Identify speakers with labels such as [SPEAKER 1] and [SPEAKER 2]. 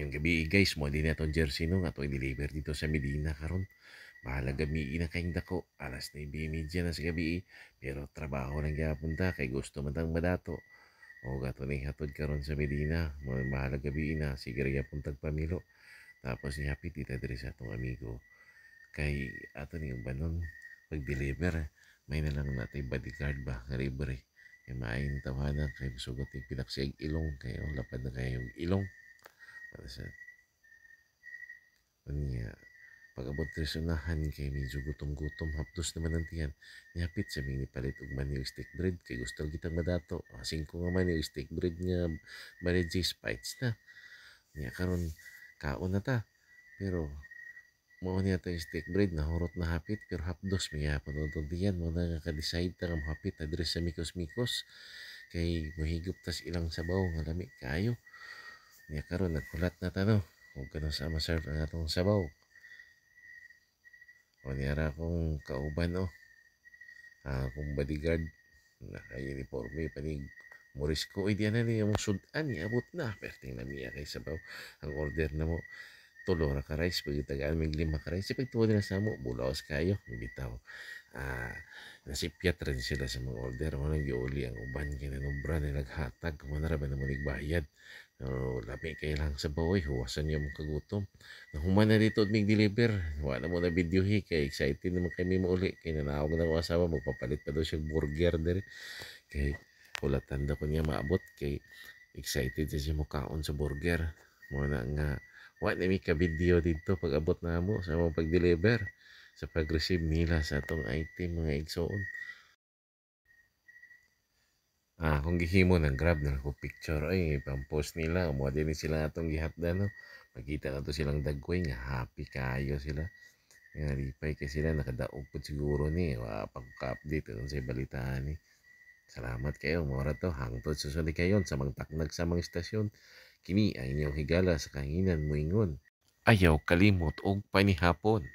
[SPEAKER 1] Mayong gabi guys, mo din atong jersey no nga to i-deliver dito sa Medina karon. Bahala gabi na kayong dako. Alas 9:30 na sa gabi. Pero trabaho lang gyapon ta kay gusto man tang madato. O gato ni hatod karon sa Medina. Bahala gabi na sige ra gyapon tag pamilo. Tapos ni hapit ita diri sa atong amigo. Kay ato ni banon pag-deliver may na lang natay bodyguard ba nga libre. Kay maayon tawanan kay sugot yung pinaksig ilong kay lapad na kayo yung ilong. Para sa niya pag-abot sa unahan kay medyo gutom-gutom hapdos naman ang tiyan nihapit sa ming nipalit og manio steak bread kay gusto kitang madato asing ko nga manio steak bread nga bread spites na niya karon kaon na ta pero mo niya ta steak bread na horot na hapit pero hapdos may hapon untong tiyan mo na nga ka-decide ta nga hapit address sa mikos-mikos kay mohigop tas ilang sabaw nga lami kayo niya karon nagkulat na ta no kung kano sa ma-serve ang atong sabaw. O niyara kong kauban o. Kung bodyguard. Naka-uniforme panig. Moris ko, diyan na niya mong sudan niya. Abot na. Perting na niya kay sabaw. Ang order na mo. Tulo na ka rice. Pag itagaan may 5 ka rice. Pag tuwa nila sa mo. Bulaos kayo. Bitaw. Nasipyat rin sila sa mga order. Walang giuli ang uban. Kinanubra na naghatag. Manara ba na mo nagbayad. Labi kayo lang sa baway. Huwasan niyo mong kagutom. Nahuman na dito at deliver. Wala mo na video kay excited naman kami mo uli. Kaya nanawag na ko asawa. Magpapalit pa daw siya burger dere. Kay ulatan daw ko niya maabot. Kay excited siya mukaon sa burger. Muna nga. Wala na may ka-video dito pag abot na mo sa mga pag-deliver. Sa pag-receive nila sa atong item mga igsoon. Kung gihimo ng grab na ko picture ay pang-post nila mo din sila atong gihatda no. Makita na to silang dagway nga happy kayo sila. Nga lipay kay sila nakadaog po siguro ni pagka-update sa balitaan ni. Salamat kayo mora to hangtod sa salikayon sa mga taknag sa mga istasyon. Kini ay inyong higala sa kahinan moingon. Ayaw kalimot og panihapon.